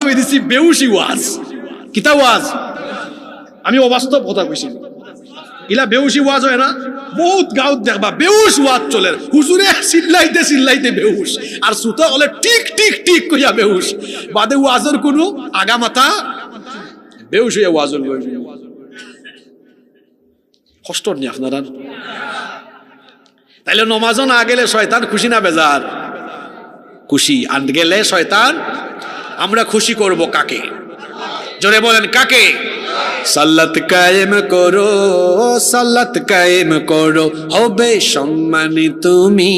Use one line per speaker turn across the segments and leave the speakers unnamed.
কই দিছি বেউসি ওয়াজ কিতা ওয়াজ আমি অবাস্তব কথা কইছি ইলা বেউসি ওয়াজ হয় না বহুত গাঁৱত দেখবা বেউস ওয়াজ চলে হুজুরে চিল্লাইতে চিল্লাইতে বেউস আর সুতা হলে টিক টিক টিক কইয়া বেউস বাদে ওয়াজের কোনো আগামাতা বেউস হইয়া ওয়াজর কষ্ট নি আপনারা তাইলে নমাজ না গেলে শয়তান খুশি না বেজার খুশি আর গেলে শয়তান আমরা খুশি করব কাকে জোরে বলেন কাকে সাল্লাত কায়েম করো হবে সম্মানী তুমি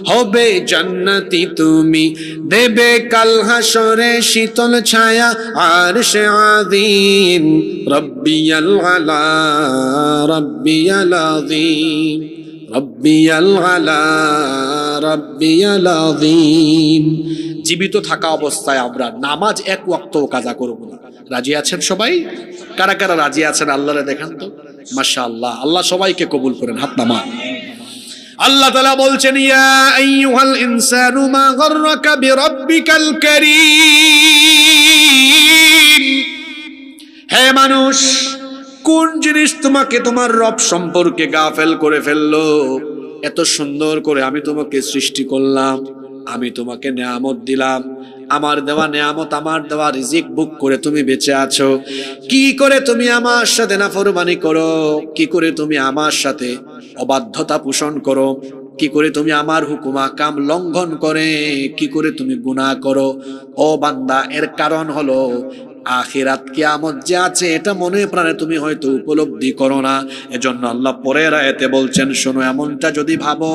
হবে জান্নাতি তুমি দেবে কাল হাসরে শীতল ছায়া আরশে আযীম রব্বিয়াল আলা রব্বিয়াল আযীম রব্বিয়াল আলা রব্বিয়াল আযীম জীবিত থাকা অবস্থায় আমরা নামাজ এক ওয়াক্ত কাজা করব না রাজি আছেন সবাই কারা কারা রাজি আছেন আল্লাহরে দেখান তো মাশাআল্লাহ আল্লাহ সবাইকে কবুল করেন হাত নামান আল্লাহ তাআলা বলছেন ইয়া আইয়ুহাল ইনসানু মা গাররাকা বিরাব্বিকাল কারীম হে মানুষ কোন জিনিস তোমাকে তোমার রব সম্পর্কে গাফেল করে ফেললো এত সুন্দর করে আমি তোমাকে সৃষ্টি করলাম আমি তোমাকে নিয়ামত দিলাম আমার দেওয়া নিয়ামত আমার দেওয়া রিজিক বুক করে তুমি বেঁচে আছো কি করে তুমি আমার সাথে নাফরমানি করো কি করে তুমি আমার সাথে অবাধ্যতা পোষণ করো কি করে তুমি আমার হুকুম আহকাম লঙ্ঘন করে কি করে তুমি গুনাহ করো ও বান্দা এর কারণ হলো আখিরাত কিয়ামত যে আছে এটা মনে প্রাণে তুমি হয়তো উপলব্ধি করো না এজন্য আল্লাহ পরের আয়াতে বলছেন শোনো এমনটা যদি ভাবো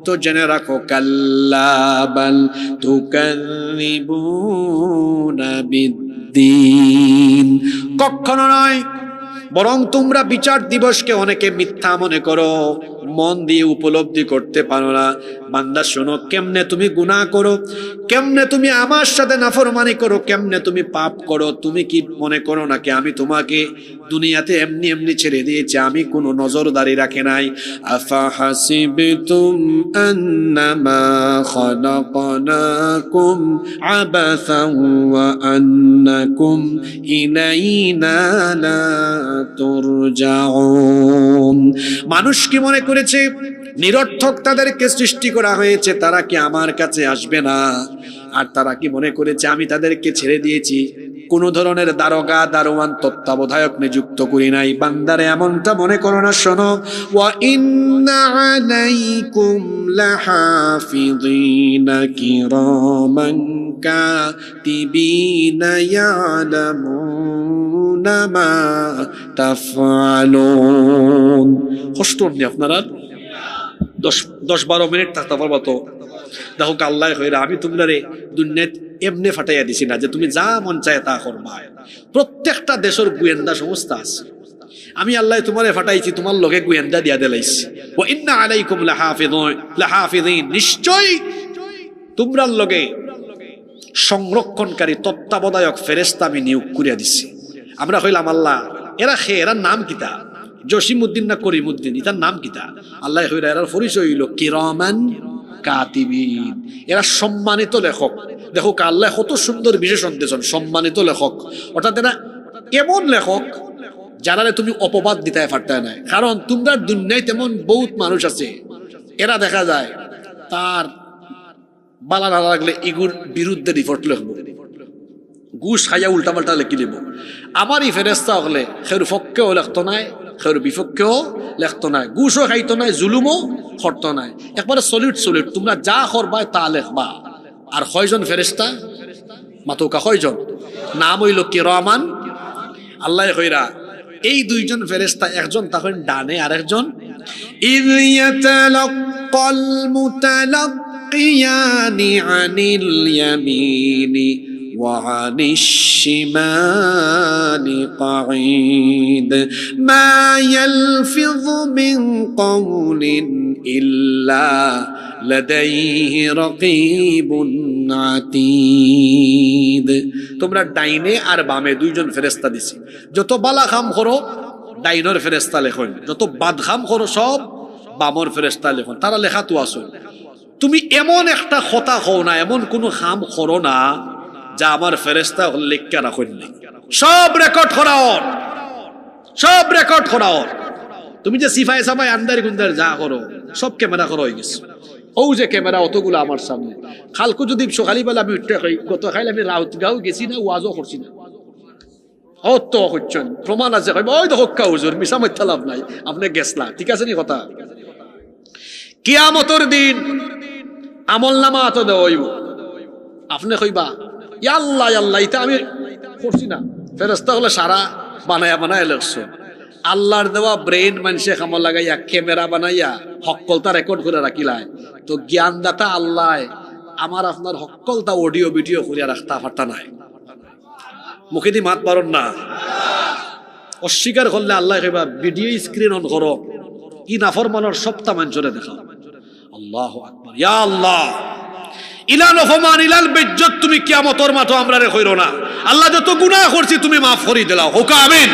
তো জেনে রাখো কাল্লা বাল তুকাযিবুনা বিদ্দিন কখনো নয় বরং তোমরা বিচার দিবসকে অনেকে মিথ্যা মনে করো মন দিয়ে উপলব্ধি করতে পারো না বান্দা শোনো কেমনে তুমি গুনাহ করো কেমনে তুমি আমার সাথে নাফরমানি করো কেমনে তুমি পাপ করো তুমি কি মনে করো নাকি আমি তোমাকে দুনিয়াতে এমনি এমনি ছেড়ে দিয়েছি আমি কোনো নজরদারি রাখি নাই আফা হাসিবতুম আন্নামা খালাকনাকুম আবাসান ওয়া আন্নাকুম ইলাইনা লা তুরজাউন মানুষ কি মনে করেছে নিরর্থক তাদেরকে সৃষ্টি করা হয়েছে তারা কি আমার কাছে আসবে না আর তারা কি মনে করেছে আমি তাদেরকে ছেড়ে দিয়েছি কোন ধরনের দারোগা দারোয়ান তত্ত্বাবধায়ক নিযুক্ত করি নাই বান্দারে এমনটা মনে করো না শোনো ওয়া ইন্না আলাইকুম লাহাফিযিনা কিরামান কাতিবিনা ইয়ালামুনা মা তাফআলুন কষ্ট নেই আপনারা 10-12 মিনিট থাকতে পারবো তো দেখো আল্লাহ কইরা আমি তোমরারে দুনিয়াত এমনি ফাটাইয়া দিছি না যে তুমি যা মন চায় তা করবা প্রত্যেকটা দেশের গোয়েন্দা সংস্থা আছে আমি আল্লাহ তোমারে ফাটাইছি তোমার লগে গোয়েন্দা দিয়া দিলাইছি ওয়া ইন্না আলাইকুম লাহাফিযিন নিশ্চয় তোমরার লগে সংরক্ষণকারী তত্ত্বাবধায়ক ফেরেশতা আমি নিয়োগ করিয়া দিছি আমরা কইলাম আল্লাহ এরা নাম কিতা জসিমউদ্দিন না করিমউদ্দিন এটার নাম কিতা আল্লাহ কইরা এর পরিচয় হইল কিরামান কাতিবিন এরা সম্মানিত লেখক দেখো আল্লাহ কত সুন্দর বিশেষণ দিয়েছেন সম্মানিত লেখক অর্থাৎ এরা এমন লেখক যারা তুমি অপবাদ দিতে পারতে না কারণ তোমরা দুনিয়ায় তেমন বহুত মানুষ আছে এরা দেখা যায় তার বালা না লাগলে ইগুর বিরুদ্ধে রিপোর্ট লিখবো ঘুষ খাইয়া উল্টা পাল্টা লিখি দিব আমারই ফেরেস্তা হলে সের পক্ষেও লেখতো নাই সের বিপক্ষেও লেখতো নাই ঘুষও খাইতো নাই জুলুমও করতো নাই একবারে সলিড তোমরা যা করবাই তা লেখবা আর কয়জন ফেরেস্তা মাতোকা কয়জন নাম হইল কিরামান আল্লাহ কইরা এই দুইজন ফেরেশতা একজন তখন ডানে আর একজন ইয ইয়াতালাক্কাল মুতালাক্কিয়ানি আনিল ইয়ামিনি ওয়া আনিশ শিমালি কাঈদ মা ইয়ালফিযু মিন কাওলিন ইল্লা লাদাইহি রাকীবুন আতীদ তোমরা ডাইনে আর বামে দুইজন ফেরেশতা দিছি যত বালা কাম করো ডাইনের ফেরেশতা লেখন যত বাদ কাম করো সব বামর ফেরেশতা লেখন তারা লেখা তো আছে তুমি এমন একটা কথা হও না এমন কোনো কাম করো না যা আমার ফেরেশতা লিখকে রাখুন সব রেকর্ড করাও, সব রেকর্ড করাও। তুমি যে সিফাই সাফাই আন্দার গুন্দার যা করো সব ক্যামেরা করা হয়ে গেছে। ও যে ক্যামেরা অতগুলো আমার সামনে, খালকু যদি সকালি বেলা আমি উঠতে খাই, গত খাইলে আমি রাউতগাঁও গেছি না, ওয়াজও করছি না, অত হচ্ছেন প্রমাণ আছে, ওই তো হক্কা হুজুর মিশা মিথ্যা লাভ নাই, আপনি গেছলা, ঠিক আছে নি কথা। কিয়ামতের দিন আমল নামা তো দেওয়া হইব, আপনি কইবা ইয়াল্লাহ আল্লাহ এটা আমি করছি না, ফেরেশতা হলে সারা বানায়া বানায় লাগছো। আল্লাহর দেওয়া ব্রেন মানুষে কামল লাগাইয়া ক্যামেরা বানাইয়া হক্কলতা রেকর্ড করে রাখিলায়, তো জ্ঞানদাতা আল্লাহ আমার আপনার হক্কলতা অডিও ভিডিও করিয়া রাখতা পারতা নাই। মুখে দি মাত পারন না, অস্বীকার করলে আল্লাহ কইবা ভিডিও স্ক্রিন অন করো, ই নাফরমানের সপ্তা মানুষরে দেখা। আল্লাহু আকবার, ইয়া আল্লাহ ইলাল ওহমান ইলাল বেজ্জত, তুমি কিয়ামতের মাঠে আমরারে কইরো না, আল্লাহ যত গুনাহ করছি তুমি মাফ করি দিলাও, হোক আমিন।